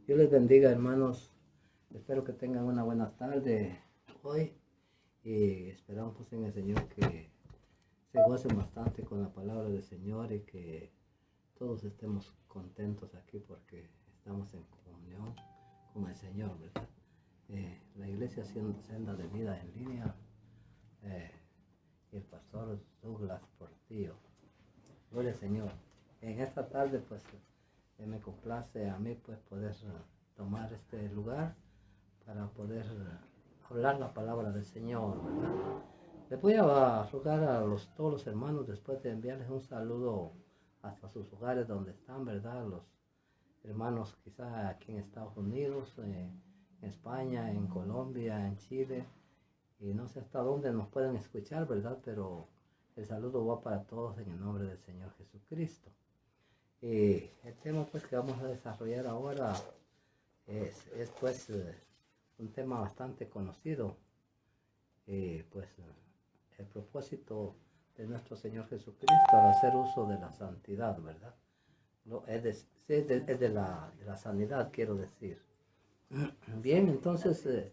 Dios les bendiga, hermanos. Espero que tengan una buena tarde hoy y esperamos pues, en el Señor que se gocen bastante con la palabra del Señor y que todos estemos contentos aquí porque estamos en comunión con el Señor, ¿verdad? La iglesia Senda de Vida en línea eh, y el pastor Douglas Portillo. Gloria al Señor. En esta tarde pues me complace a mí pues poder tomar este lugar para poder hablar la palabra del Señor, ¿verdad? Les voy a rogar a todos los hermanos después de enviarles un saludo hasta sus hogares donde están, ¿verdad? Los hermanos quizá aquí en Estados Unidos, en España, en Colombia, en Chile, y no sé hasta dónde nos pueden escuchar, ¿verdad? Pero el saludo va para todos en el nombre del Señor Jesucristo. Y el tema pues que vamos a desarrollar ahora es pues un tema bastante conocido, pues el propósito de nuestro Señor Jesucristo al hacer uso de la santidad, ¿verdad? No, es de la sanidad, quiero decir. Bien, entonces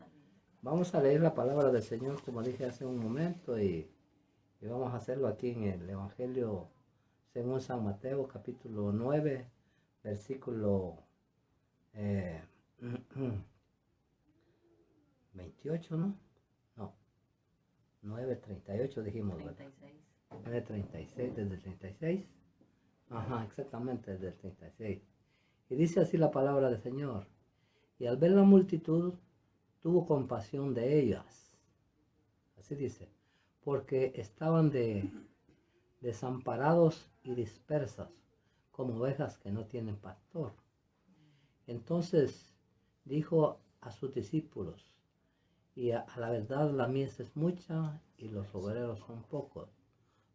vamos a leer la palabra del Señor como dije hace un momento y vamos a hacerlo aquí en el Evangelio según San Mateo capítulo 9, versículo 28, ¿no? No, 9:38 dijimos, ¿verdad? 9:36, desde el 36. Ajá, exactamente, desde el 36. Y dice así la palabra del Señor. Y al ver la multitud, tuvo compasión de ellas. Así dice, porque estaban desamparados y dispersas, como ovejas que no tienen pastor. Entonces dijo a sus discípulos, y a la verdad la mies es mucha y los obreros son pocos.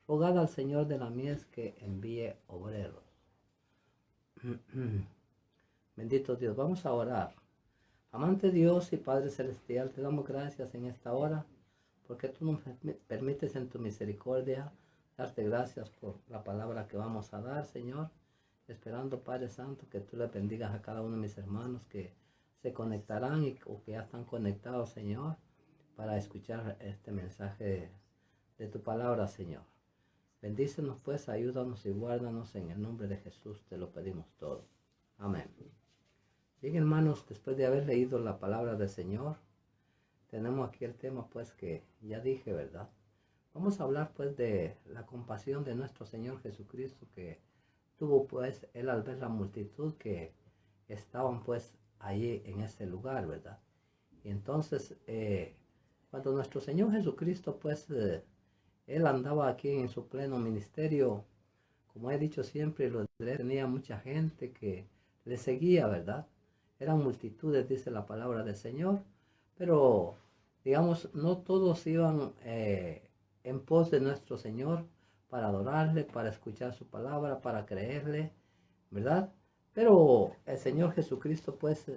Rogad al Señor de la mies que envíe obreros. Bendito Dios, vamos a orar. Amante Dios y Padre Celestial, te damos gracias en esta hora, porque tú nos permites en tu misericordia darte gracias por la palabra que vamos a dar, Señor, esperando, Padre Santo, que tú le bendigas a cada uno de mis hermanos que se conectarán o que ya están conectados, Señor, para escuchar este mensaje de tu palabra, Señor. Bendícenos pues, ayúdanos y guárdanos en el nombre de Jesús, te lo pedimos todo. Amén. Bien, hermanos, después de haber leído la palabra del Señor, tenemos aquí el tema pues que ya dije, ¿verdad? Vamos a hablar pues de la compasión de nuestro Señor Jesucristo que tuvo pues él al ver la multitud que estaban pues allí en ese lugar, ¿verdad? Y entonces cuando nuestro Señor Jesucristo pues él andaba aquí en su pleno ministerio, como he dicho siempre, tenía mucha gente que le seguía, ¿verdad? Eran multitudes, dice la palabra del Señor, pero digamos, no todos iban en pos de nuestro Señor para adorarle, para escuchar su palabra, para creerle, ¿verdad? Pero el Señor Jesucristo pues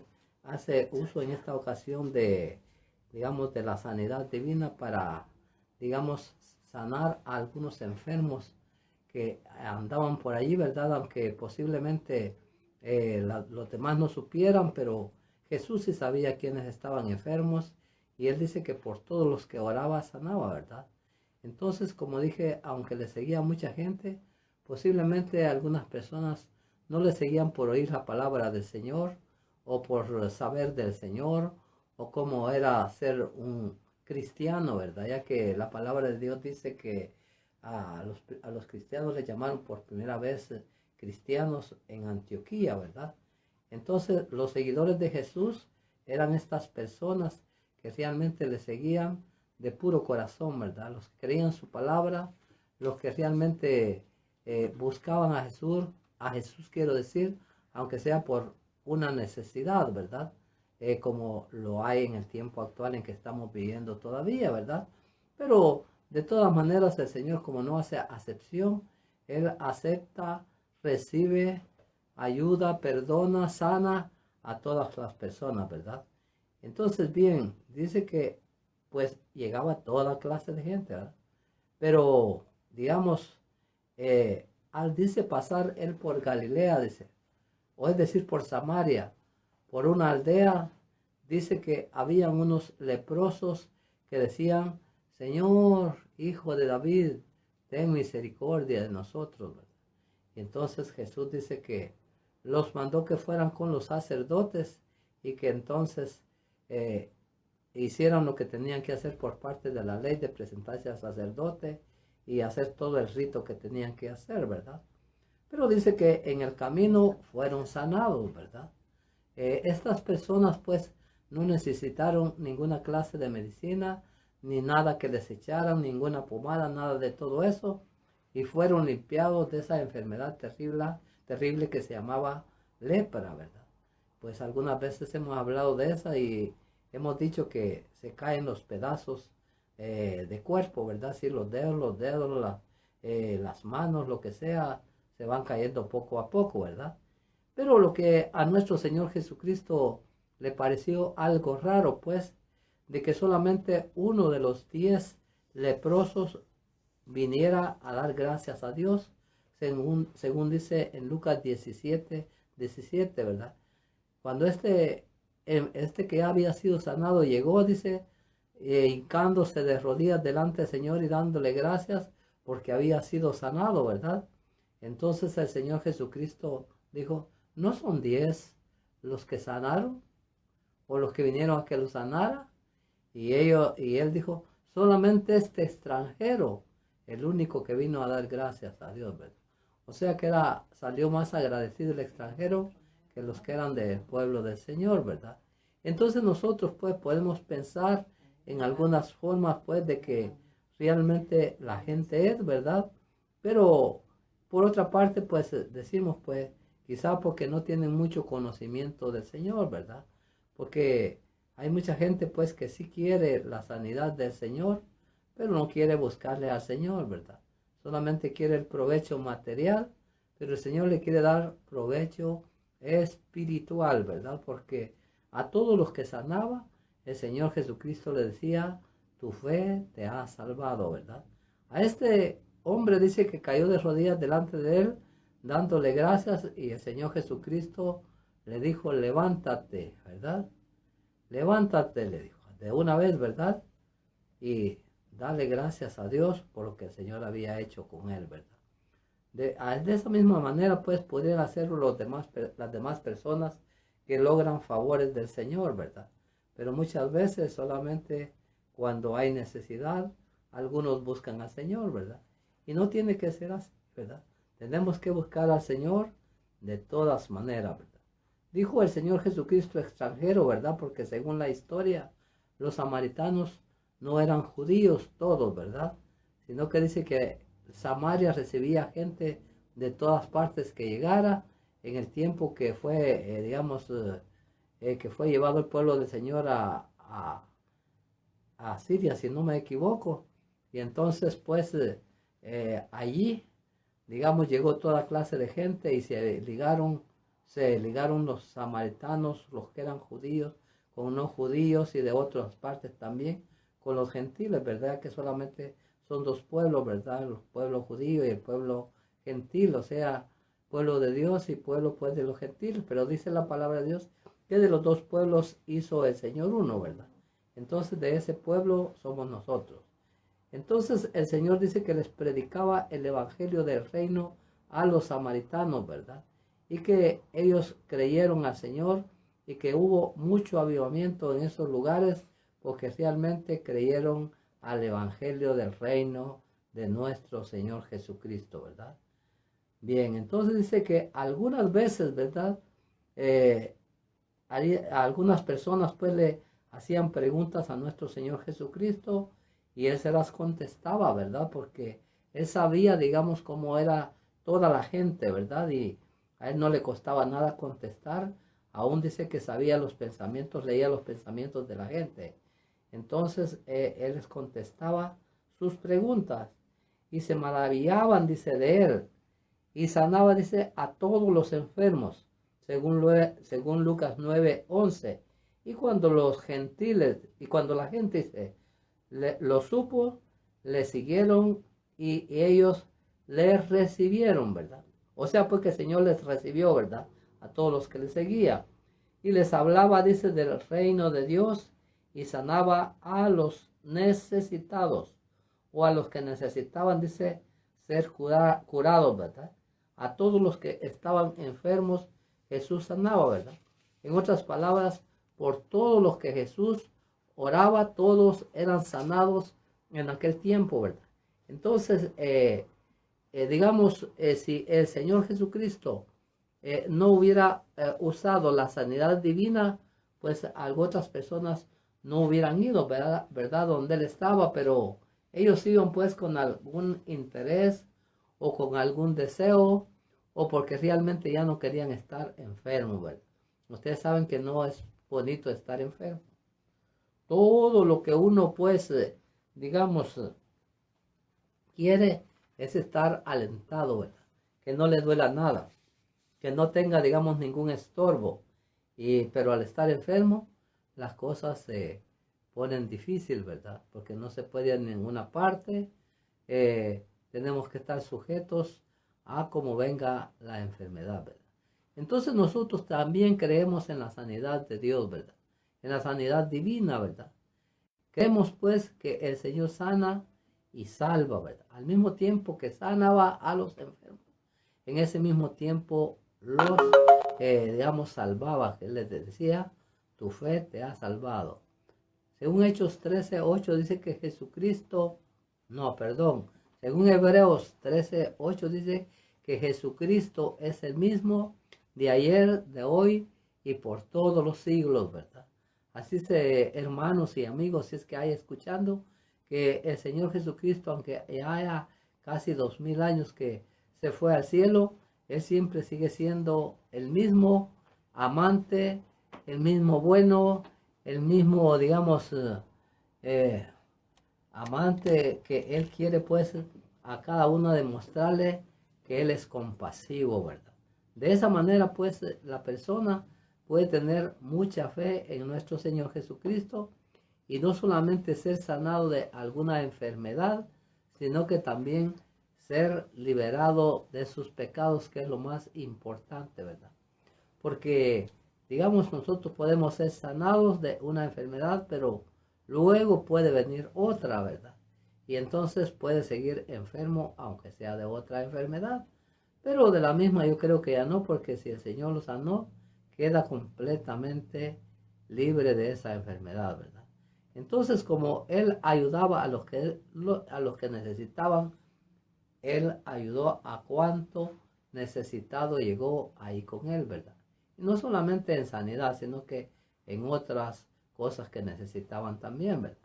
hace uso en esta ocasión de, digamos, de la sanidad divina para, digamos, sanar a algunos enfermos que andaban por allí, ¿verdad? Aunque posiblemente los demás no supieran, pero Jesús sí sabía quiénes estaban enfermos y él dice que por todos los que oraba sanaba, ¿verdad? Entonces, como dije, aunque le seguía mucha gente, posiblemente algunas personas no le seguían por oír la palabra del Señor o por saber del Señor o cómo era ser un cristiano, ¿verdad? Ya que la palabra de Dios dice que a los cristianos les llamaron por primera vez cristianos en Antioquía, ¿verdad? Entonces los seguidores de Jesús eran estas personas que realmente le seguían de puro corazón, ¿verdad? Los que creían su palabra, los que realmente buscaban a Jesús quiero decir, aunque sea por una necesidad, ¿verdad? Como lo hay en el tiempo actual en que estamos viviendo todavía, ¿verdad? Pero de todas maneras el Señor, como no hace acepción, Él acepta, recibe, ayuda, perdona, sana a todas las personas, ¿verdad? Entonces, bien, dice que pues llegaba toda clase de gente, ¿verdad? Pero, digamos, dice pasar él por Galilea, dice, o es decir, por Samaria, por una aldea, dice que habían unos leprosos que decían, Señor, Hijo de David, ten misericordia de nosotros. Y entonces Jesús dice que los mandó que fueran con los sacerdotes y que entonces hicieran lo que tenían que hacer por parte de la ley de presentarse al sacerdote y hacer todo el rito que tenían que hacer, ¿verdad? Pero dice que en el camino fueron sanados, ¿verdad? Estas personas pues no necesitaron ninguna clase de medicina, ni nada que desecharan, ninguna pomada, nada de todo eso, y fueron limpiados de esa enfermedad terrible que se llamaba lepra, ¿verdad? Pues algunas veces hemos hablado de esa y hemos dicho que se caen los pedazos de cuerpo, ¿verdad? Sí, los dedos, las manos, lo que sea, se van cayendo poco a poco, ¿verdad? Pero lo que a nuestro Señor Jesucristo le pareció algo raro, pues, de que solamente uno de los 10 leprosos viniera a dar gracias a Dios, según dice en Lucas 17, ¿verdad? Cuando este que ya había sido sanado llegó, dice, hincándose de rodillas delante del Señor y dándole gracias porque había sido sanado, ¿verdad? Entonces el Señor Jesucristo dijo, ¿no son 10 los que sanaron? ¿O los que vinieron a que los sanara? Y él dijo, solamente este extranjero, el único que vino a dar gracias a Dios, ¿verdad? O sea que salió más agradecido el extranjero que los que eran del pueblo del Señor, ¿verdad? Entonces nosotros pues podemos pensar en algunas formas pues de que realmente la gente es, ¿verdad? Pero por otra parte pues decimos pues quizá porque no tienen mucho conocimiento del Señor, ¿verdad? Porque hay mucha gente pues que sí quiere la sanidad del Señor, pero no quiere buscarle al Señor, ¿verdad? Solamente quiere el provecho material, pero el Señor le quiere dar provecho espiritual, ¿verdad? Porque a todos los que sanaba, el Señor Jesucristo le decía, tu fe te ha salvado, ¿verdad? A este hombre dice que cayó de rodillas delante de él, dándole gracias, y el Señor Jesucristo le dijo, levántate, ¿verdad? Levántate, le dijo, de una vez, ¿verdad? Y dale gracias a Dios por lo que el Señor había hecho con él, ¿verdad? De esa misma manera, pues, pudieran hacerlo las demás personas que logran favores del Señor, ¿verdad? Pero muchas veces solamente cuando hay necesidad, algunos buscan al Señor, ¿verdad? Y no tiene que ser así, ¿verdad? Tenemos que buscar al Señor de todas maneras, ¿verdad? Dijo el Señor Jesucristo extranjero, ¿verdad? Porque según la historia, los samaritanos no eran judíos todos, ¿verdad? Sino que dice que Samaria recibía gente de todas partes que llegara en el tiempo que fue, que fue llevado el pueblo del Señor a Siria, si no me equivoco. Y entonces, pues, allí, digamos, llegó toda clase de gente y se ligaron los samaritanos, los que eran judíos, con no judíos y de otras partes también, con los gentiles, ¿verdad? Que solamente son dos pueblos, ¿verdad? El pueblo judío y el pueblo gentil, o sea, pueblo de Dios y pueblo pues de los gentiles, pero dice la palabra de Dios que de los dos pueblos hizo el Señor uno, ¿verdad? Entonces de ese pueblo somos nosotros. Entonces el Señor dice que les predicaba el evangelio del reino a los samaritanos, ¿verdad? Y que ellos creyeron al Señor y que hubo mucho avivamiento en esos lugares porque realmente creyeron al evangelio del reino de nuestro Señor Jesucristo, ¿verdad? Bien, entonces dice que algunas veces, ¿verdad? A algunas personas pues le hacían preguntas a nuestro Señor Jesucristo y Él se las contestaba, ¿verdad? Porque Él sabía, digamos, cómo era toda la gente, ¿verdad? Y a Él no le costaba nada contestar. Aún dice que sabía los pensamientos, leía los pensamientos de la gente. Entonces Él les contestaba sus preguntas y se maravillaban, dice, de Él. Y sanaba, dice, a todos los enfermos, según Lucas 9:11. Y cuando la gente dice, lo supo, le siguieron y ellos les recibieron, ¿verdad? O sea, pues que el Señor les recibió, ¿verdad? A todos los que le seguían. y les hablaba, dice, del reino de Dios y sanaba a los necesitados o a los que necesitaban, dice, ser curados, ¿verdad? A todos los que estaban enfermos, Jesús sanaba, ¿verdad? En otras palabras, por todos los que Jesús oraba, todos eran sanados en aquel tiempo, ¿verdad? Entonces, digamos, si el Señor Jesucristo no hubiera usado la sanidad divina, pues otras personas no hubieran ido, ¿verdad? Donde Él estaba, pero ellos iban pues con algún interés o con algún deseo o porque realmente ya no querían estar enfermos, ¿verdad? Ustedes saben que no es bonito estar enfermo. Todo lo que uno pues, digamos, quiere es estar alentado, ¿verdad? Que no le duela nada, que no tenga, digamos, ningún estorbo. Pero al estar enfermo, las cosas se ponen difíciles, ¿verdad? Porque no se puede ir en ninguna parte. Tenemos que estar sujetos a cómo venga la enfermedad, ¿verdad? Entonces nosotros también creemos en la sanidad de Dios, ¿verdad? En la sanidad divina, ¿verdad? Creemos pues que el Señor sana y salva, ¿verdad? Al mismo tiempo que sanaba a los enfermos, en ese mismo tiempo los, digamos, salvaba, que les decía, tu fe te ha salvado. Según Hechos 13:8 dice que Jesucristo, no, perdón, según Hebreos 13:8 dice que Jesucristo es el mismo de ayer, de hoy y por todos los siglos, ¿verdad? Así se, hermanos y amigos, si es que hay escuchando, que el Señor Jesucristo, aunque ya haya casi 2000 años que se fue al cielo, Él siempre sigue siendo el mismo amante, el mismo bueno, el mismo, digamos, amante que Él quiere pues a cada uno demostrarle que Él es compasivo, ¿verdad? De esa manera pues la persona puede tener mucha fe en nuestro Señor Jesucristo y no solamente ser sanado de alguna enfermedad, sino que también ser liberado de sus pecados, que es lo más importante, ¿verdad? Porque, digamos, nosotros podemos ser sanados de una enfermedad, pero luego puede venir otra, ¿verdad? Y entonces puede seguir enfermo, aunque sea de otra enfermedad. Pero de la misma yo creo que ya no, porque si el Señor lo sanó, queda completamente libre de esa enfermedad, ¿verdad? Entonces, como Él ayudaba a los que necesitaban, Él ayudó a cuanto necesitado llegó ahí con Él, ¿verdad? Y no solamente en sanidad, sino que en otras cosas que necesitaban también, ¿verdad?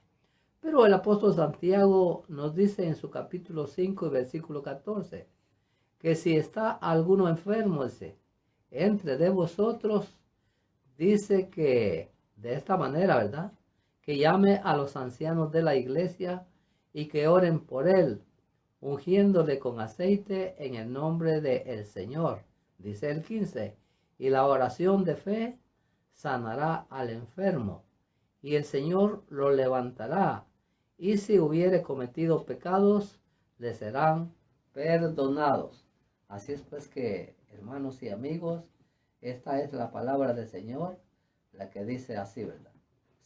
Pero el apóstol Santiago nos dice en su capítulo 5 y versículo 14, que si está alguno enfermo, dice, entre de vosotros, dice que de esta manera, ¿verdad? Que llame a los ancianos de la iglesia y que oren por él, ungiéndole con aceite en el nombre del Señor. Dice el 15, y la oración de fe sanará al enfermo, y el Señor lo levantará, y si hubiere cometido pecados, le serán perdonados. Así es pues que, hermanos y amigos, esta es la palabra del Señor, la que dice así, ¿verdad?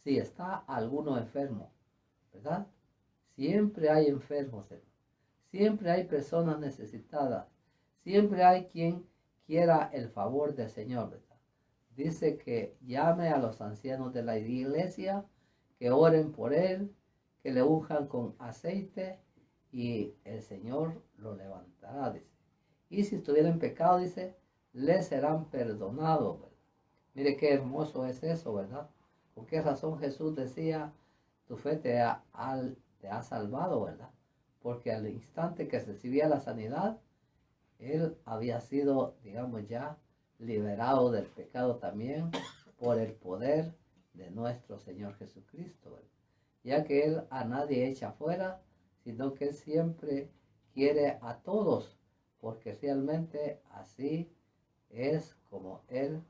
Si está alguno enfermo, ¿verdad? Siempre hay enfermos, hermano. Siempre hay personas necesitadas. Siempre hay quien quiera el favor del Señor, ¿verdad? Dice que llame a los ancianos de la iglesia, que oren por él, que le unjan con aceite y el Señor lo levantará, dice. Y si estuviera en pecado, dice, le serán perdonados, ¿verdad? Mire qué hermoso es eso, ¿verdad? ¿Por qué razón Jesús decía, tu fe te ha salvado, ¿verdad? Porque al instante que recibía la sanidad, él había sido, digamos ya, liberado del pecado también por el poder de nuestro Señor Jesucristo, ¿verdad? Ya que Él a nadie echa fuera, sino que Él siempre quiere a todos, porque realmente así es como Él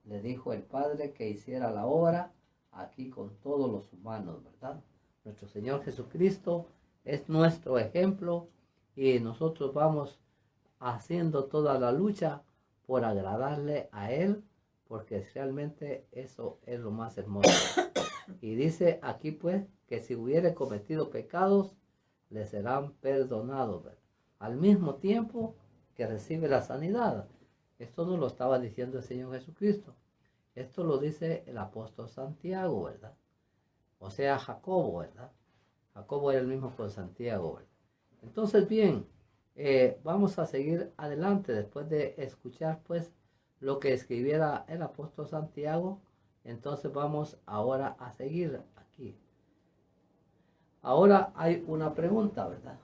le dijo el Padre que hiciera la obra aquí con todos los humanos, ¿verdad? Nuestro Señor Jesucristo es nuestro ejemplo y nosotros vamos haciendo toda la lucha por agradarle a Él porque realmente eso es lo más hermoso. Y dice aquí pues que si hubiere cometido pecados, le serán perdonados, ¿verdad? Al mismo tiempo que recibe la sanidad. Esto no lo estaba diciendo el Señor Jesucristo. Esto lo dice el apóstol Santiago, ¿verdad? O sea, Jacobo, ¿verdad? Jacobo era el mismo con Santiago, ¿verdad? Entonces, bien, vamos a seguir adelante después de escuchar, pues, lo que escribiera el apóstol Santiago. Entonces vamos ahora a seguir aquí. Ahora hay una pregunta, ¿verdad?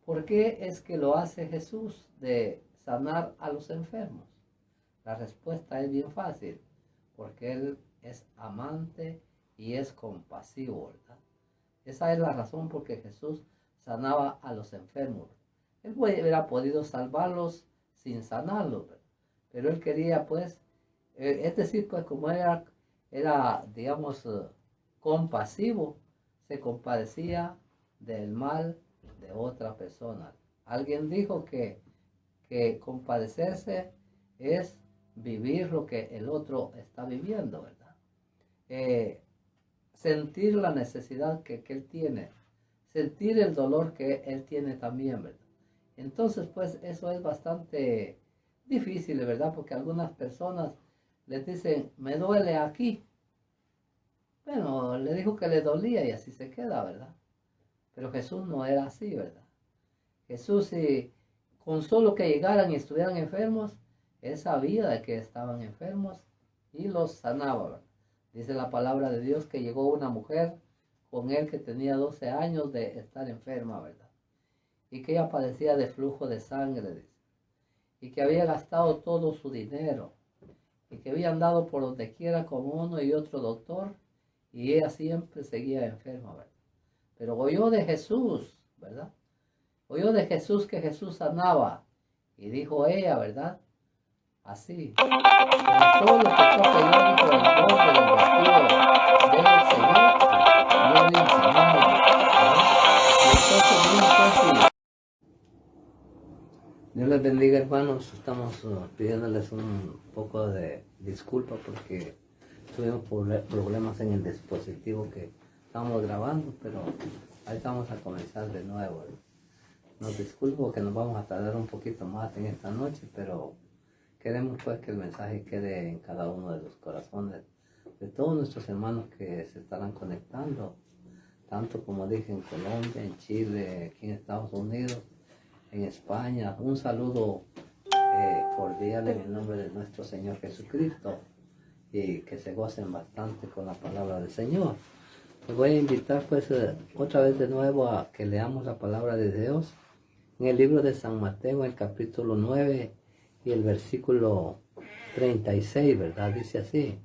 ¿Por qué es que lo hace Jesús de sanar a los enfermos? La respuesta es bien fácil, porque Él es amante y es compasivo, ¿verdad? Esa es la razón por que Jesús sanaba a los enfermos. Él hubiera podido salvarlos sin sanarlos, ¿verdad? Pero Él quería, pues, es decir, pues como digamos, compasivo, se compadecía del mal de otra persona. Alguien dijo que compadecerse es vivir lo que el otro está viviendo, ¿verdad? Sentir la necesidad que él tiene, sentir el dolor que él tiene también, ¿verdad? Entonces, pues eso es bastante difícil, ¿verdad? Porque algunas personas les dicen, me duele aquí. Bueno, le dijo que le dolía y así se queda, ¿verdad? Pero Jesús no era así, ¿verdad? Jesús, si con solo que llegaran y estuvieran enfermos, Él sabía de que estaban enfermos y los sanaba, ¿verdad? Dice la palabra de Dios que llegó una mujer con Él que tenía 12 años de estar enferma, ¿verdad? Y que ella padecía de flujo de sangre, dice. Y que había gastado todo su dinero. Y que había andado por donde quiera con uno y otro doctor. Y ella siempre seguía enferma, ¿verdad? Pero oyó de Jesús, ¿verdad? Oyó de Jesús que Jesús sanaba. Y dijo ella, ¿verdad? Así. Con solo que toque yo dijo el borde del vestido del Señor, yo vi sanado, ¿verdad? Y entonces vino pues Dios les bendiga, hermanos. Estamos pidiéndoles un poco de disculpa porque tuvimos problemas en el dispositivo que estábamos grabando, pero ahí vamos a comenzar de nuevo. Nos disculpo que nos vamos a tardar un poquito más en esta noche, pero queremos pues que el mensaje quede en cada uno de los corazones de todos nuestros hermanos que se estarán conectando, tanto como dije en Colombia, en Chile, aquí en Estados Unidos, en España. Un saludo cordial en el nombre de nuestro Señor Jesucristo y que se gocen bastante con la palabra del Señor. Les voy a invitar pues otra vez de nuevo a que leamos la palabra de Dios en el libro de San Mateo, el capítulo 9 y el versículo 36, ¿verdad? Dice así: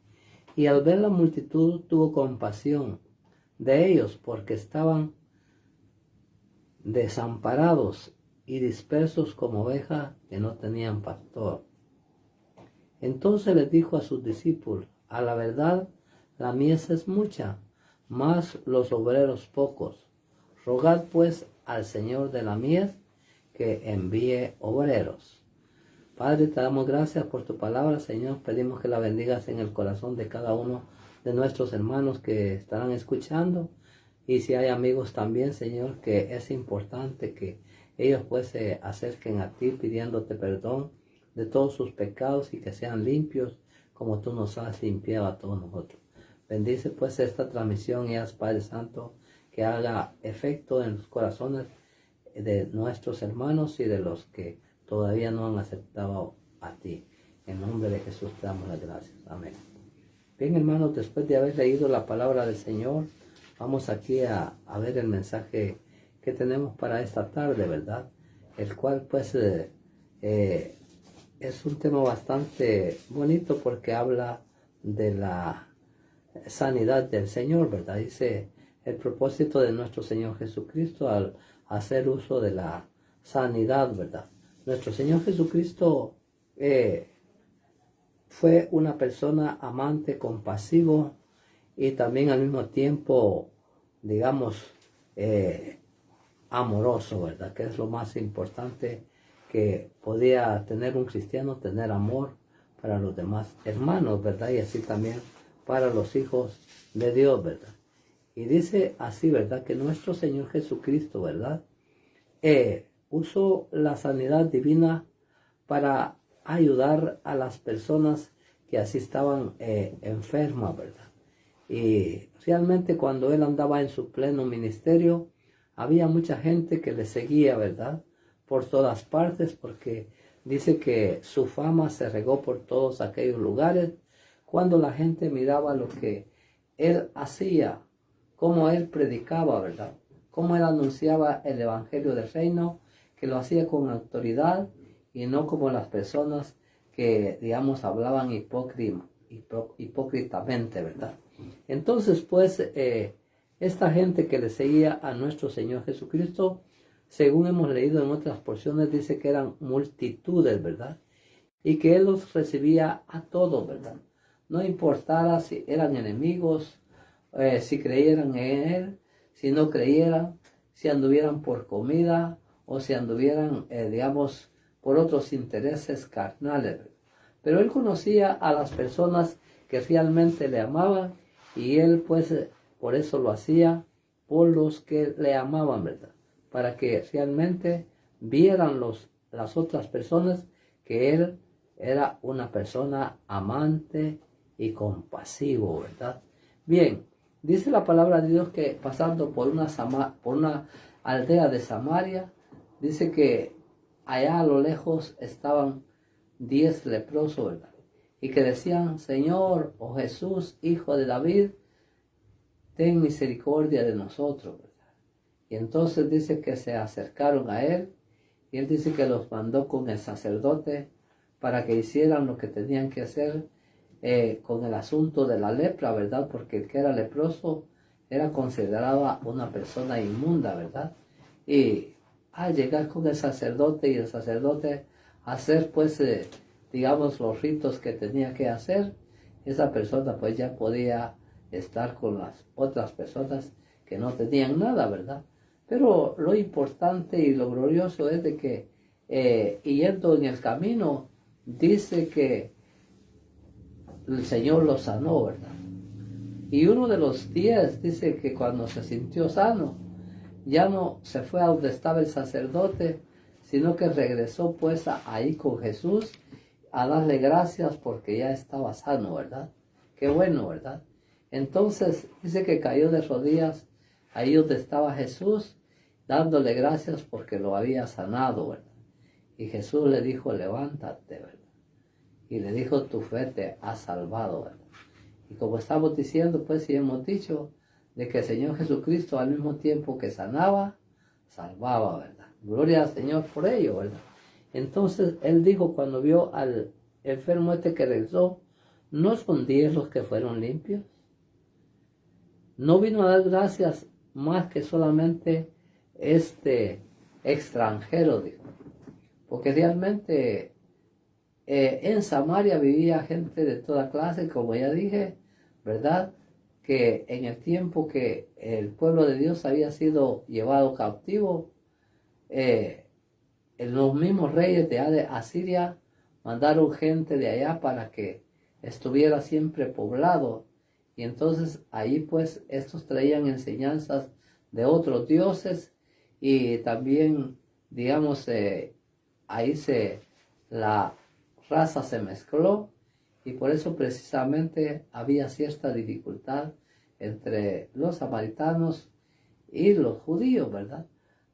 y al ver la multitud tuvo compasión de ellos porque estaban desamparados y dispersos como ovejas que no tenían pastor. Entonces les dijo a sus discípulos: a la verdad, la mies es mucha, mas los obreros pocos. Rogad pues al Señor de la mies que envíe obreros. Padre, te damos gracias por tu palabra, Señor. Pedimos que la bendigas en el corazón de cada uno de nuestros hermanos que estarán escuchando. Y si hay amigos también, Señor, que es importante que ellos pues se acerquen a ti pidiéndote perdón de todos sus pecados y que sean limpios como tú nos has limpiado a todos nosotros. Bendice pues esta transmisión y haz, Padre Santo, que haga efecto en los corazones de nuestros hermanos y de los que todavía no han aceptado a ti. En nombre de Jesús te damos las gracias. Amén. Bien, hermanos, después de haber leído la palabra del Señor, vamos aquí a ver el mensaje que tenemos para esta tarde, ¿verdad? El cual pues es un tema bastante bonito porque habla de la sanidad del Señor, ¿verdad? Dice el propósito de nuestro Señor Jesucristo al hacer uso de la sanidad, ¿verdad? Nuestro Señor Jesucristo fue una persona amante, compasivo y también al mismo tiempo, digamos, amoroso, ¿verdad? Que es lo más importante que podía tener un cristiano, tener amor para los demás hermanos, ¿verdad? Y así también para los hijos de Dios, ¿verdad? Y dice así, ¿verdad? Que nuestro Señor Jesucristo, ¿verdad? Usó la sanidad divina para ayudar a las personas que así estaban enfermas, ¿verdad? Y realmente cuando él andaba en su pleno ministerio, había mucha gente que le seguía, ¿verdad? Por todas partes, porque dice que su fama se regó por todos aquellos lugares cuando la gente miraba lo que él hacía, cómo él predicaba, ¿verdad? Cómo él anunciaba el evangelio del reino, que lo hacía con autoridad y no como las personas que, digamos, hablaban hipócritamente, ¿verdad? Entonces, pues, esta gente que le seguía a nuestro Señor Jesucristo, según hemos leído en otras porciones, dice que eran multitudes, ¿verdad? Y que Él los recibía a todos, ¿verdad? No importara si eran enemigos, si creyeran en Él, si no creyeran, si anduvieran por comida o si anduvieran, digamos, por otros intereses carnales. Pero Él conocía a las personas que realmente le amaban y Él, pues, por eso lo hacía por los que le amaban, ¿verdad? Para que realmente vieran las otras personas que Él era una persona amante y compasivo, ¿verdad? Bien, dice la palabra de Dios que pasando por una aldea de Samaria, dice que allá a lo lejos estaban 10 leprosos, ¿verdad? Y que decían, Señor, oh Jesús, Hijo de David, ten misericordia de nosotros, ¿verdad? Y entonces dice que se acercaron a él y él dice que los mandó con el sacerdote para que hicieran lo que tenían que hacer con el asunto de la lepra, ¿verdad? Porque el que era leproso era considerado una persona inmunda, ¿verdad? Y al llegar con el sacerdote y el sacerdote hacer, pues, digamos, los ritos que tenía que hacer, esa persona pues ya podía estar con las otras personas que no tenían nada, ¿verdad? Pero lo importante y lo glorioso es de que yendo en el camino, dice que el Señor lo sanó, ¿verdad? Y uno de los 10 dice que cuando se sintió sano, ya no se fue a donde estaba el sacerdote, sino que regresó pues ahí con Jesús a darle gracias porque ya estaba sano, ¿verdad? Qué bueno, ¿verdad? Entonces dice que cayó de rodillas ahí donde estaba Jesús, dándole gracias porque lo había sanado, ¿verdad? Y Jesús le dijo, levántate, ¿verdad? Y le dijo, tu fe te ha salvado, ¿verdad? Y como estamos diciendo, pues, y hemos dicho, de que el Señor Jesucristo al mismo tiempo que sanaba, salvaba, ¿verdad? Gloria al Señor por ello, ¿verdad? Entonces, Él dijo cuando vio al enfermo este que regresó, ¿no son 10 los que fueron limpios? No vino a dar gracias más que solamente este extranjero, dijo. Porque realmente en Samaria vivía gente de toda clase, como ya dije, ¿verdad? Que en el tiempo que el pueblo de Dios había sido llevado cautivo, los mismos reyes de Asiria mandaron gente de allá para que estuviera siempre poblado. Y entonces ahí pues estos traían enseñanzas de otros dioses y también, digamos, ahí la raza se mezcló y por eso precisamente había cierta dificultad entre los samaritanos y los judíos, ¿verdad?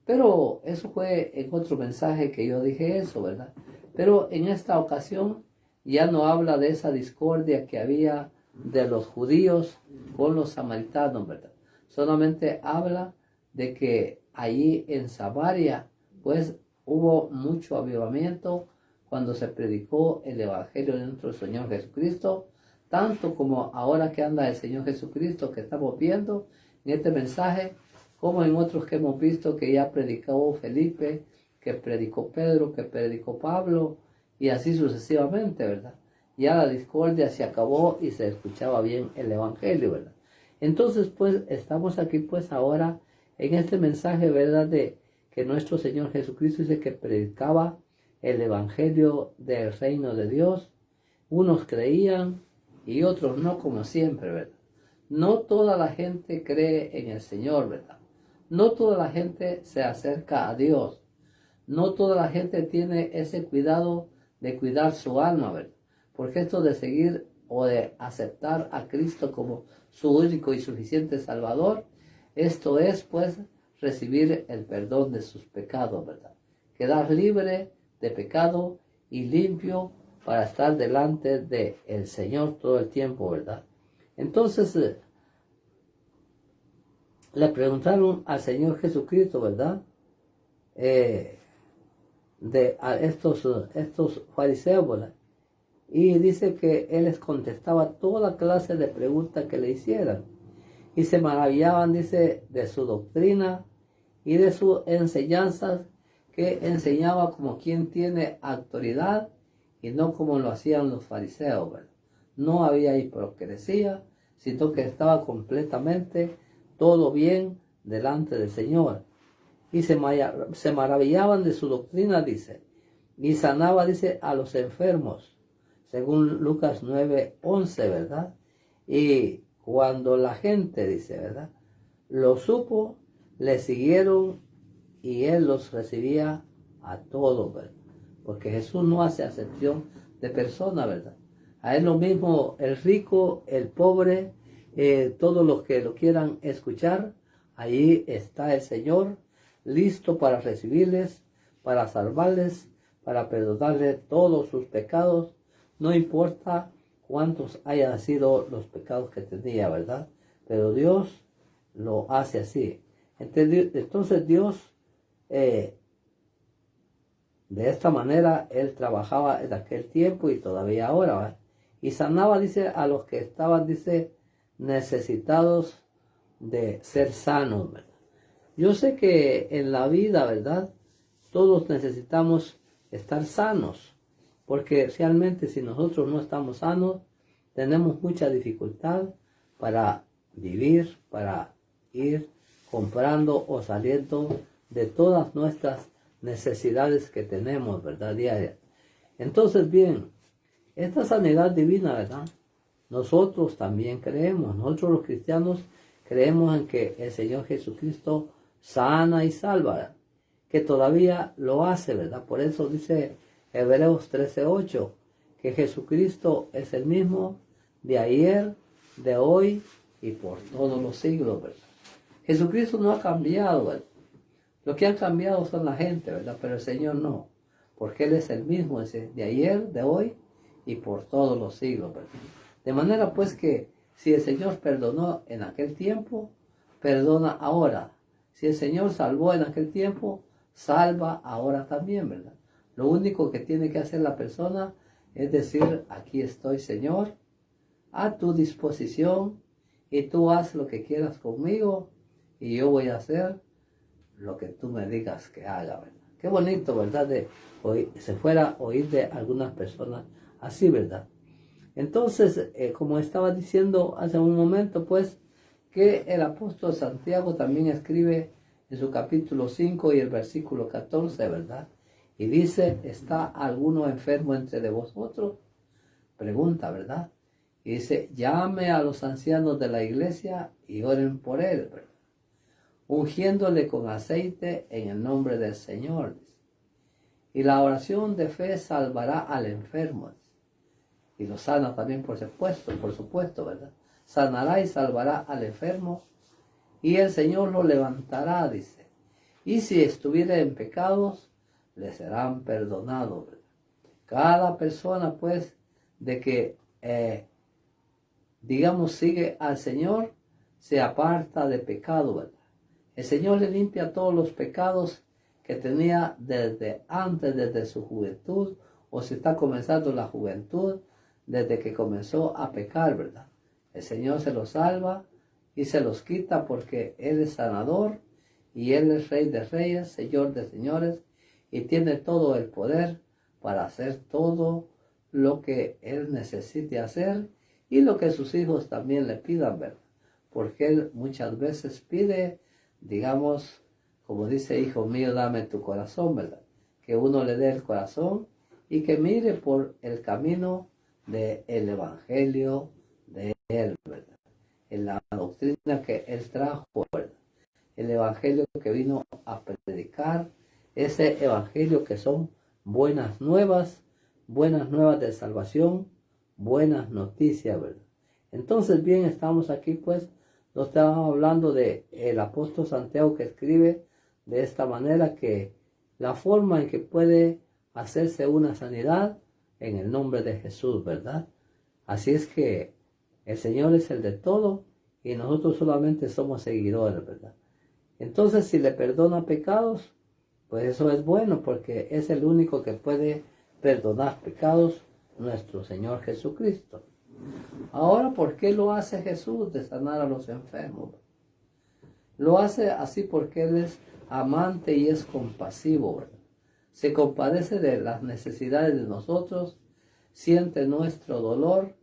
Pero eso fue en otro mensaje que yo dije eso, ¿verdad? Pero en esta ocasión ya no habla de esa discordia que había de los judíos con los samaritanos, ¿verdad? Solamente habla de que allí en Samaria, pues hubo mucho avivamiento cuando se predicó el Evangelio de nuestro Señor Jesucristo, tanto como ahora que anda el Señor Jesucristo que estamos viendo en este mensaje, como en otros que hemos visto que ya predicó Felipe, que predicó Pedro, que predicó Pablo, y así sucesivamente, ¿verdad? Ya la discordia se acabó y se escuchaba bien el Evangelio, ¿verdad? Entonces, pues, estamos aquí, pues, ahora en este mensaje, ¿verdad? De que nuestro Señor Jesucristo dice que predicaba el Evangelio del reino de Dios, Unos creían y otros no, como siempre, ¿verdad? No toda la gente cree en el Señor, ¿verdad? No toda la gente se acerca a Dios. No toda la gente tiene ese cuidado de cuidar su alma, ¿verdad? Porque esto de seguir o de aceptar a Cristo como su único y suficiente Salvador, esto es, pues, recibir el perdón de sus pecados, ¿verdad? Quedar libre de pecado y limpio para estar delante del Señor todo el tiempo, ¿verdad? Entonces, le preguntaron al Señor Jesucristo, ¿verdad? A estos fariseos, ¿verdad? Y dice que él les contestaba toda clase de preguntas que le hicieran. Y se maravillaban, dice, de su doctrina y de sus enseñanzas, que enseñaba como quien tiene autoridad y no como lo hacían los fariseos, ¿verdad? No había hipocresía, sino que estaba completamente todo bien delante del Señor. Y se maravillaban de su doctrina, dice, y sanaba, dice, a los enfermos, según Lucas 9:11, ¿verdad? Y cuando la gente, dice, ¿verdad?, lo supo, le siguieron y él los recibía a todos, ¿verdad? Porque Jesús no hace acepción de personas, ¿verdad? A él lo mismo el rico, el pobre, todos los que lo quieran escuchar, ahí está el Señor, listo para recibirles, para salvarles, para perdonarles todos sus pecados, no importa cuántos hayan sido los pecados que tenía, ¿verdad? Pero Dios lo hace así. Entonces Dios, de esta manera, Él trabajaba en aquel tiempo y todavía ahora, ¿verdad? Y sanaba, dice, a los que estaban, dice, necesitados de ser sanos, ¿verdad? Yo sé que en la vida, ¿verdad?, todos necesitamos estar sanos, porque realmente si nosotros no estamos sanos, tenemos mucha dificultad para vivir, para ir comprando o saliendo de todas nuestras necesidades que tenemos, ¿verdad?, diarias. Entonces, bien, esta sanidad divina, ¿verdad?, nosotros también creemos, nosotros los cristianos creemos en que el Señor Jesucristo sana y salva, que todavía lo hace, ¿verdad? Por eso dice Hebreos 13:8, que Jesucristo es el mismo de ayer, de hoy y por todos los siglos, ¿verdad? Jesucristo no ha cambiado, ¿verdad? Lo que han cambiado son la gente, ¿verdad? Pero el Señor no, porque Él es el mismo, es de ayer, de hoy y por todos los siglos, ¿verdad? De manera pues que si el Señor perdonó en aquel tiempo, perdona ahora. Si el Señor salvó en aquel tiempo, salva ahora también, ¿verdad? Lo único que tiene que hacer la persona es decir, aquí estoy, Señor, a tu disposición, y tú haz lo que quieras conmigo, y yo voy a hacer lo que tú me digas que haga, ¿verdad? Qué bonito, ¿verdad? Se fuera a oír de algunas personas así, ¿verdad? Entonces, como estaba diciendo hace un momento, pues, que el apóstol Santiago también escribe en su capítulo 5 y el versículo 14, ¿verdad? Y dice, ¿está alguno enfermo entre de vosotros? Pregunta, ¿verdad? Y dice, llame a los ancianos de la iglesia y oren por él, ¿verdad?, ungiéndole con aceite en el nombre del Señor. Y la oración de fe salvará al enfermo. Y lo sana también, por supuesto, ¿verdad? Sanará y salvará al enfermo, y el Señor lo levantará, dice. Y si estuviera en pecados, le serán perdonados, ¿verdad? Cada persona, pues, de que, digamos, sigue al Señor, se aparta de pecado, ¿verdad? El Señor le limpia todos los pecados que tenía desde antes, desde su juventud, o si está comenzando la juventud, desde que comenzó a pecar, ¿verdad? El Señor se los salva y se los quita porque Él es sanador y Él es Rey de Reyes, Señor de Señores, y tiene todo el poder para hacer todo lo que Él necesite hacer y lo que sus hijos también le pidan, ¿verdad? Porque Él muchas veces pide, digamos, como dice, hijo mío, dame tu corazón, ¿verdad? Que uno le dé el corazón y que mire por el camino del evangelio de Él, ¿verdad? En la doctrina que Él trajo, ¿verdad? El evangelio que vino a predicar, ese evangelio que son buenas nuevas de salvación, buenas noticias, ¿verdad? Entonces, bien, estamos aquí, pues, nos estábamos hablando de el apóstol Santiago, que escribe de esta manera, que la forma en que puede hacerse una sanidad en el nombre de Jesús, ¿verdad? Así es que el Señor es el de todo y nosotros solamente somos seguidores, ¿verdad? Entonces, si le perdona pecados, pues eso es bueno, porque es el único que puede perdonar pecados, nuestro Señor Jesucristo. Ahora, ¿por qué lo hace Jesús de sanar a los enfermos? Lo hace así porque Él es amante y es compasivo, ¿verdad? Se compadece de las necesidades de nosotros, siente nuestro dolor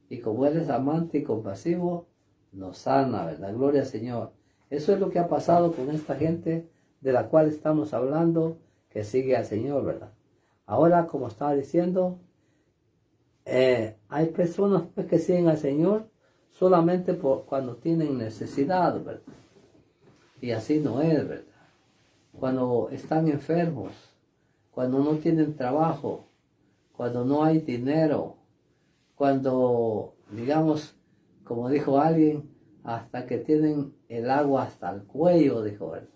y como Él es amante y compasivo, nos sana, ¿verdad? Gloria al Señor. Eso es lo que ha pasado con esta gente de la cual estamos hablando, que sigue al Señor, ¿verdad? Ahora, como estaba diciendo, hay personas, pues, que siguen al Señor solamente cuando tienen necesidad, ¿verdad? Y así no es, ¿verdad? Cuando están enfermos, cuando no tienen trabajo, cuando no hay dinero, cuando, digamos, como dijo alguien, hasta que tienen el agua hasta el cuello, dijo él.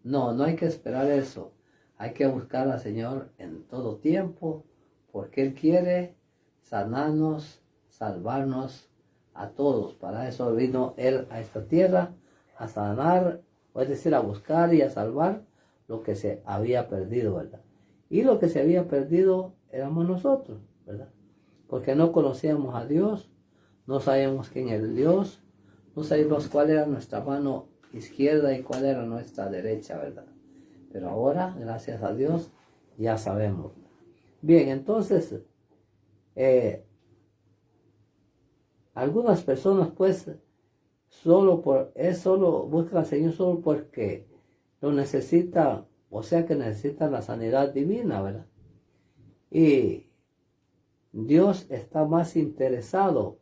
No, no hay que esperar eso. Hay que buscar al Señor en todo tiempo, porque Él quiere sanarnos, salvarnos a todos. Para eso vino Él a esta tierra, a sanar, o es decir, a buscar y a salvar lo que se había perdido, ¿verdad? Y lo que se había perdido éramos nosotros, ¿verdad? Porque no conocíamos a Dios, no sabíamos quién era Dios, no sabíamos cuál era nuestra mano izquierda y cuál era nuestra derecha, ¿verdad? Pero ahora, gracias a Dios, ya sabemos. Bien, entonces, algunas personas, pues, solo buscan al Señor solo porque lo necesita, o sea que necesitan la sanidad divina, ¿verdad? Y Dios está más interesado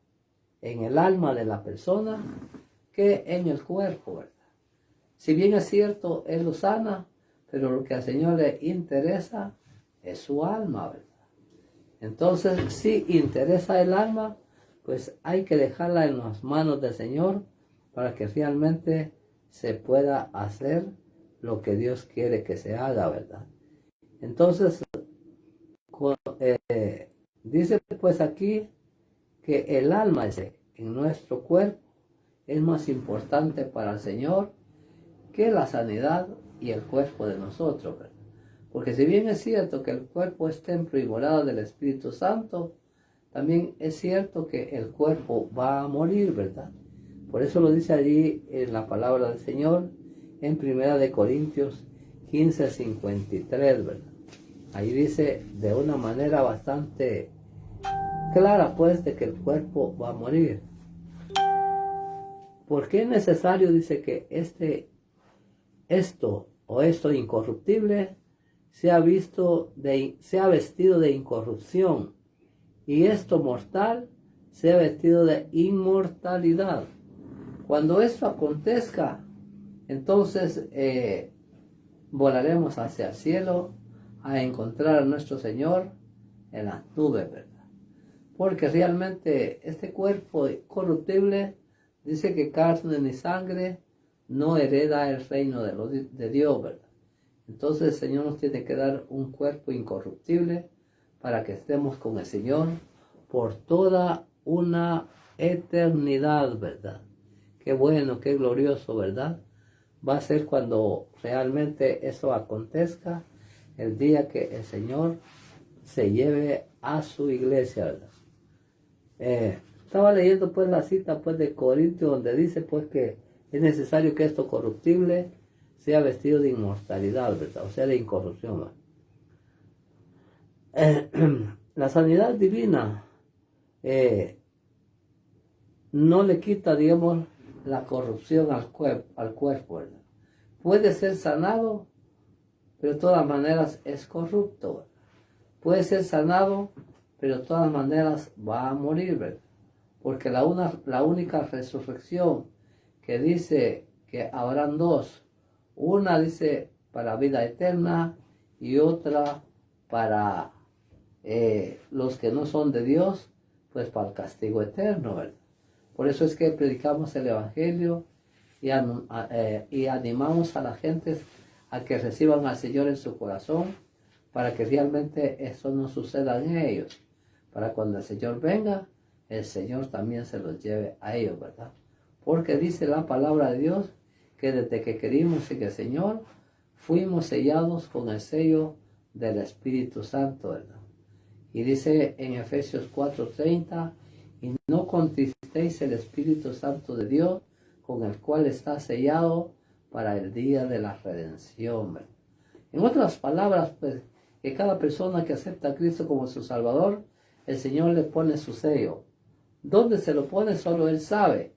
en el alma de la persona que en el cuerpo, ¿verdad? Si bien es cierto, Él lo sana, pero lo que al Señor le interesa es su alma, ¿verdad? Entonces, si interesa el alma, pues hay que dejarla en las manos del Señor para que realmente se pueda hacer lo que Dios quiere que se haga, ¿verdad? Entonces, dice pues aquí que el alma en nuestro cuerpo es más importante para el Señor que la sanidad y el cuerpo de nosotros, ¿verdad? Porque si bien es cierto que el cuerpo es templo y morada del Espíritu Santo, también es cierto que el cuerpo va a morir, ¿verdad? Por eso lo dice allí en la palabra del Señor, en 1 Corintios 15:53, ¿verdad? Ahí dice de una manera bastante clara, pues, de que el cuerpo va a morir. ¿Por qué es necesario, dice, que esto incorruptible sea vestido de incorrupción y esto mortal sea vestido de inmortalidad? Cuando esto acontezca, entonces volaremos hacia el cielo a encontrar a nuestro Señor en las nubes, ¿verdad? Porque realmente este cuerpo corruptible dice que carne ni sangre no hereda el reino de Dios, ¿verdad? Entonces el Señor nos tiene que dar un cuerpo incorruptible para que estemos con el Señor por toda una eternidad, ¿verdad? Qué bueno, qué glorioso, ¿verdad? Va a ser cuando realmente eso acontezca, el día que el Señor se lleve a su iglesia, ¿verdad? Estaba leyendo pues la cita pues de Corintios, donde dice pues que es necesario que esto corruptible sea vestido de inmortalidad, ¿verdad? O sea, de incorrupción, ¿verdad? La sanidad divina no le quita, digamos, la corrupción al cuerpo, ¿verdad? Puede ser sanado, pero de todas maneras es corrupto, ¿verdad? Puede ser sanado, pero de todas maneras va a morir, ¿verdad? Porque la única resurrección que dice que habrán dos, una dice para vida eterna y otra para los que no son de Dios, pues para el castigo eterno, ¿verdad? Por eso es que predicamos el Evangelio y animamos a la gente a que reciban al Señor en su corazón, para que realmente eso no suceda en ellos, para cuando el Señor venga, el Señor también se los lleve a ellos, ¿verdad? Porque dice la palabra de Dios que desde que creímos en el Señor, fuimos sellados con el sello del Espíritu Santo, ¿verdad? Y dice en Efesios 4:30, y no contristéis el Espíritu Santo de Dios, con el cual está sellado para el día de la redención, ¿verdad? En otras palabras, pues, que cada persona que acepta a Cristo como su Salvador, el Señor le pone su sello. ¿Dónde se lo pone? Solo Él sabe.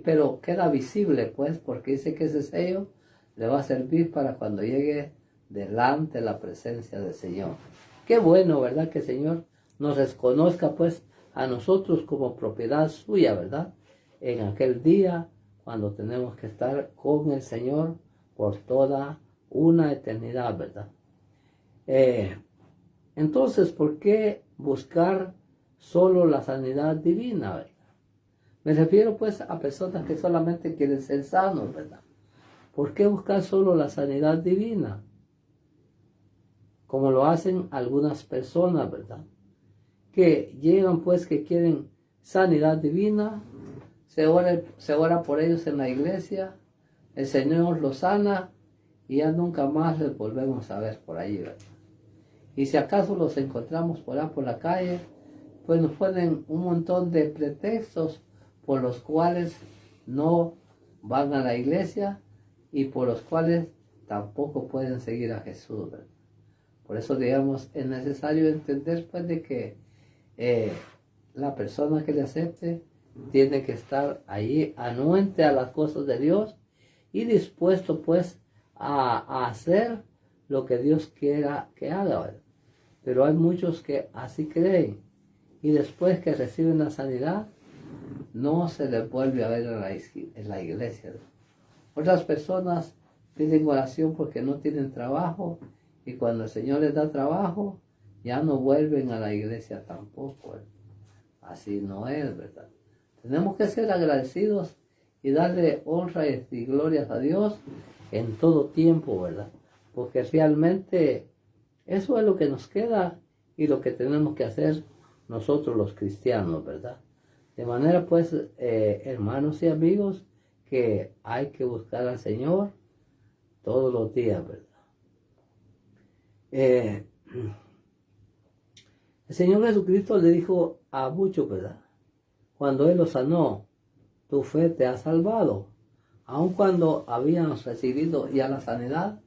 Pero queda visible, pues, porque dice que ese sello le va a servir para cuando llegue delante de la presencia del Señor. Qué bueno, ¿verdad? Que el Señor nos reconozca, pues, a nosotros como propiedad suya, ¿verdad? En aquel día, cuando tenemos que estar con el Señor por toda una eternidad, ¿verdad? Entonces, ¿por qué buscar solo la sanidad divina, verdad? Me refiero pues a personas que solamente quieren ser sanos, ¿verdad? ¿Por qué buscar solo la sanidad divina? Como lo hacen algunas personas, ¿verdad? Que llegan pues que quieren sanidad divina, se ora por ellos en la iglesia, el Señor los sana y ya nunca más les volvemos a ver por ahí, ¿verdad? Y si acaso los encontramos por ahí por la calle, pues nos ponen un montón de pretextos por los cuales no van a la iglesia y por los cuales tampoco pueden seguir a Jesús, ¿verdad? Por eso, digamos, es necesario entender pues de que la persona que le acepte tiene que estar ahí anuente a las cosas de Dios y dispuesto pues a hacer lo que Dios quiera que haga, ¿verdad? Pero hay muchos que así creen y después que reciben la sanidad no se les vuelve a ver en la iglesia. Otras personas piden oración porque no tienen trabajo y cuando el Señor les da trabajo ya no vuelven a la iglesia tampoco, ¿verdad? Así no es, ¿verdad? Tenemos que ser agradecidos y darle honra y glorias a Dios en todo tiempo, ¿verdad? Porque realmente eso es lo que nos queda y lo que tenemos que hacer nosotros los cristianos, ¿verdad? De manera pues, hermanos y amigos, que hay que buscar al Señor todos los días, ¿verdad? El Señor Jesucristo le dijo a muchos, ¿verdad? Cuando Él los sanó, tu fe te ha salvado. Aun cuando habían recibido ya la sanidad,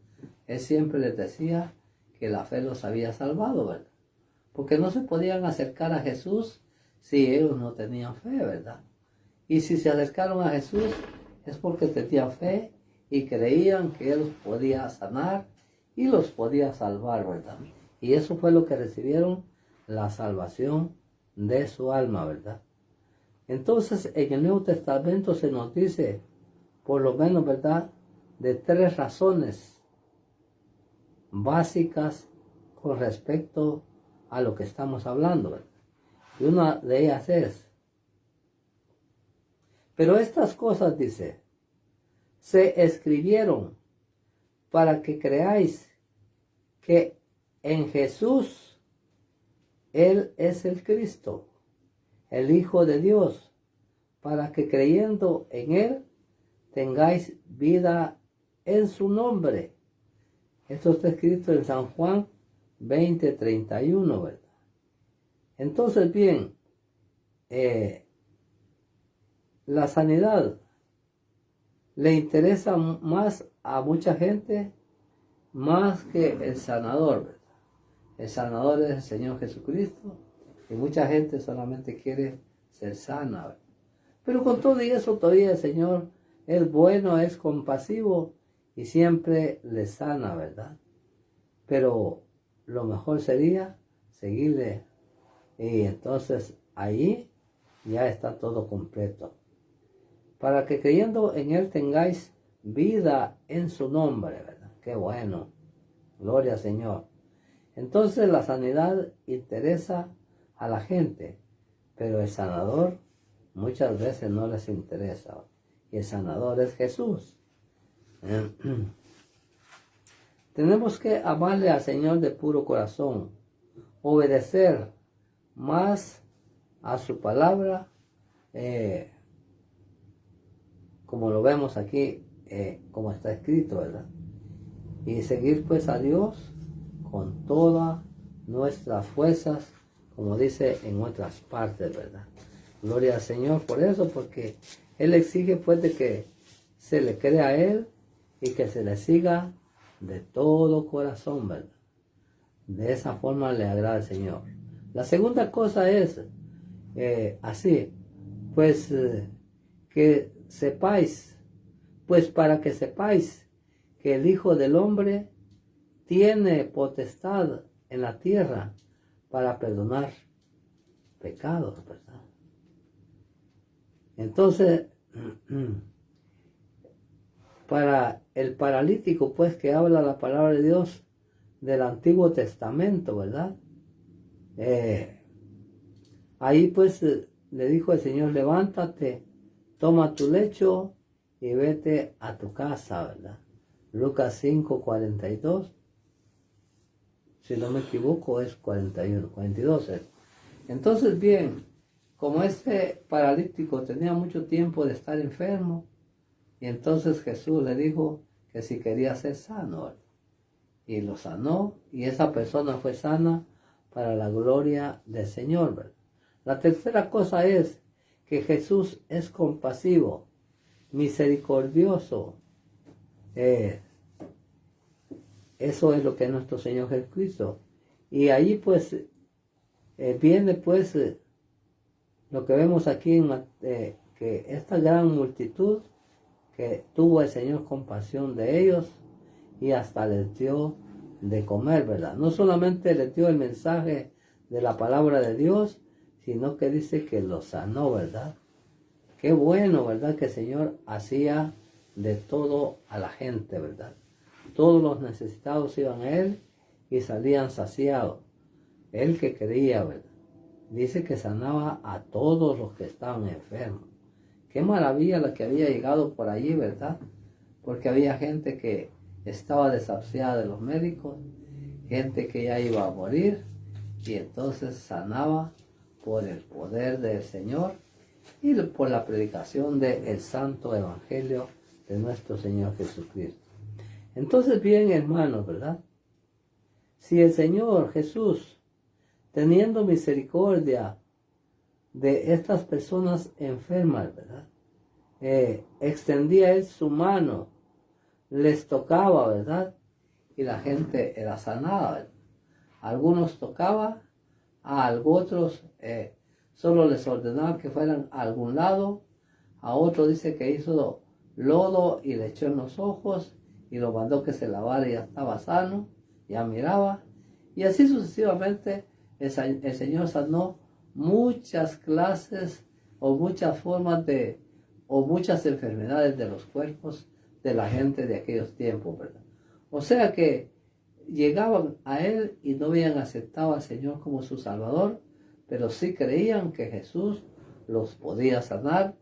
Él siempre les decía que la fe los había salvado, ¿verdad? Porque no se podían acercar a Jesús si ellos no tenían fe, ¿verdad? Y si se acercaron a Jesús es porque tenían fe y creían que Él los podía sanar y los podía salvar, ¿verdad? Y eso fue lo que recibieron, la salvación de su alma, ¿verdad? Entonces, en el Nuevo Testamento se nos dice, por lo menos, ¿verdad?, de 3 razones básicas con respecto a lo que estamos hablando, ¿verdad? Y una de ellas es, pero estas cosas, dice, se escribieron para que creáis que en Jesús Él es el Cristo, el Hijo de Dios, para que creyendo en Él tengáis vida en su nombre. Esto está escrito en San Juan 20:31, ¿verdad? Entonces, bien, la sanidad le interesa más a mucha gente más que el sanador, ¿verdad? El sanador es el Señor Jesucristo y mucha gente solamente quiere ser sana, ¿verdad? Pero con todo y eso todavía el Señor es bueno, es compasivo y siempre le sana, ¿verdad? Pero lo mejor sería seguirle Y entonces ahí ya está todo completo. Para que creyendo en Él tengáis vida en su nombre, ¿verdad? Qué bueno. Gloria al Señor. Entonces la sanidad interesa a la gente, pero el sanador muchas veces no les interesa. Y el sanador es Jesús. Tenemos que amarle al Señor de puro corazón, obedecer más a su palabra, como lo vemos aquí, como está escrito, ¿verdad? Y seguir pues a Dios con todas nuestras fuerzas, como dice en otras partes, ¿verdad? Gloria al Señor por eso, porque Él exige pues de que se le crea a Él y que se le siga de todo corazón, ¿verdad? De esa forma le agrada al Señor. La segunda cosa es, así, pues que sepáis, pues para que sepáis que el Hijo del Hombre tiene potestad en la tierra para perdonar pecados, ¿verdad? Entonces, para el paralítico, pues que habla la palabra de Dios del Antiguo Testamento, ¿verdad? Ahí pues le dijo el Señor, levántate, toma tu lecho y vete a tu casa, ¿verdad? Lucas 5:42. Si no me equivoco es 41, 42 es. Entonces bien, como este paralítico tenía mucho tiempo de estar enfermo, y entonces Jesús le dijo que si quería ser sano, ¿verdad? Y lo sanó, y esa persona fue sana para la gloria del Señor, ¿verdad? La tercera cosa es que Jesús es compasivo, misericordioso. Eso es lo que es nuestro Señor Jesucristo. Y ahí pues viene pues lo que vemos aquí, que esta gran multitud que tuvo el Señor compasión de ellos y hasta les dio de comer, ¿verdad? No solamente les dio el mensaje de la palabra de Dios, sino que dice que los sanó, ¿verdad? Qué bueno, ¿verdad? Que el Señor hacía de todo a la gente, ¿verdad? Todos los necesitados iban a Él y salían saciados. Él que quería, ¿verdad? Dice que sanaba a todos los que estaban enfermos. Qué maravilla la que había llegado por allí, ¿verdad? Porque había gente que estaba desahuciada de los médicos, gente que ya iba a morir, y entonces sanaba por el poder del Señor y por la predicación del santo evangelio de nuestro Señor Jesucristo. Entonces bien, hermanos, ¿verdad? Si el Señor Jesús, teniendo misericordia de estas personas enfermas, ¿verdad? Extendía Él su mano, les tocaba, ¿verdad? Y la gente era sanada, ¿verdad? Algunos tocaba, a otros solo les ordenaba que fueran a algún lado, a otro dice que hizo lodo y le echó en los ojos y lo mandó que se lavara y ya estaba sano, ya miraba, y así sucesivamente el Señor sanó muchas clases o muchas formas o muchas enfermedades de los cuerpos de la gente de aquellos tiempos, ¿verdad? O sea que llegaban a Él y no habían aceptado al Señor como su Salvador, pero sí creían que Jesús los podía sanar,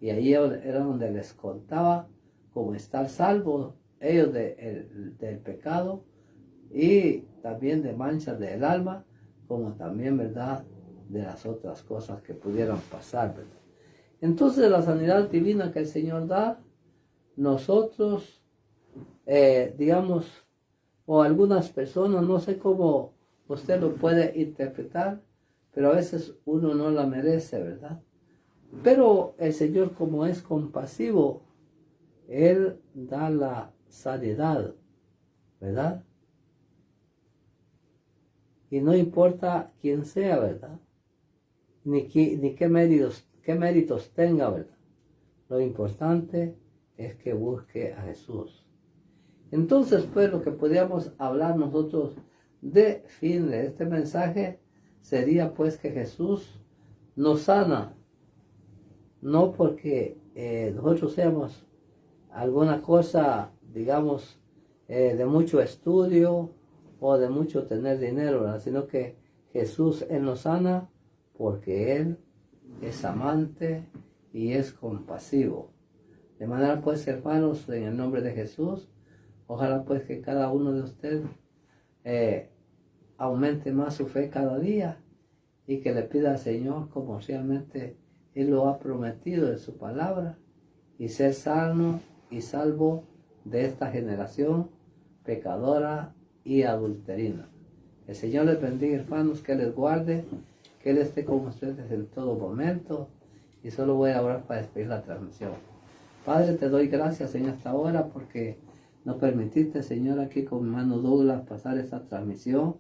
y ahí era donde les contaba cómo estar salvos ellos del pecado y también de manchas del alma, como también, ¿verdad?, de las otras cosas que pudieran pasar, ¿verdad? Entonces la sanidad divina que el Señor da, nosotros, digamos, o algunas personas, no sé cómo usted lo puede interpretar, pero a veces uno no la merece, ¿verdad? Pero el Señor, como es compasivo, Él da la sanidad, ¿verdad? Y no importa quién sea, ¿verdad? Ni qué méritos tenga, ¿verdad? Lo importante es que busque a Jesús. Entonces, pues, lo que podríamos hablar nosotros de fin de este mensaje sería pues que Jesús nos sana, no porque nosotros seamos alguna cosa, digamos, de mucho estudio o de mucho tener dinero, ¿verdad? Sino que Jesús, Él nos sana porque Él es amante y es compasivo. De manera pues, hermanos, en el nombre de Jesús, ojalá pues que cada uno de ustedes aumente más su fe cada día y que le pida al Señor como realmente Él lo ha prometido en su palabra y ser sano y salvo de esta generación pecadora y adulterina. El Señor les bendiga, hermanos, que les guarde, que Él esté con ustedes en todo momento. Y solo voy a orar para despedir la transmisión. Padre, te doy gracias en esta hora porque nos permitiste, Señor, aquí con mi hermano Douglas pasar esta transmisión,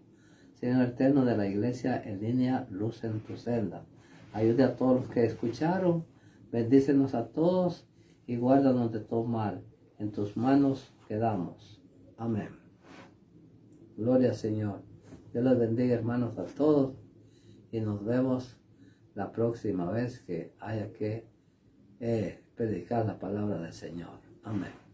Señor eterno de la iglesia en línea Luz en tu Senda. Ayude a todos los que escucharon, bendícenos a todos y guárdanos de todo mal. En tus manos quedamos. Amén. Gloria al Señor. Dios les bendiga, hermanos, a todos y nos vemos la próxima vez que haya que predicar la palabra del Señor. Amén.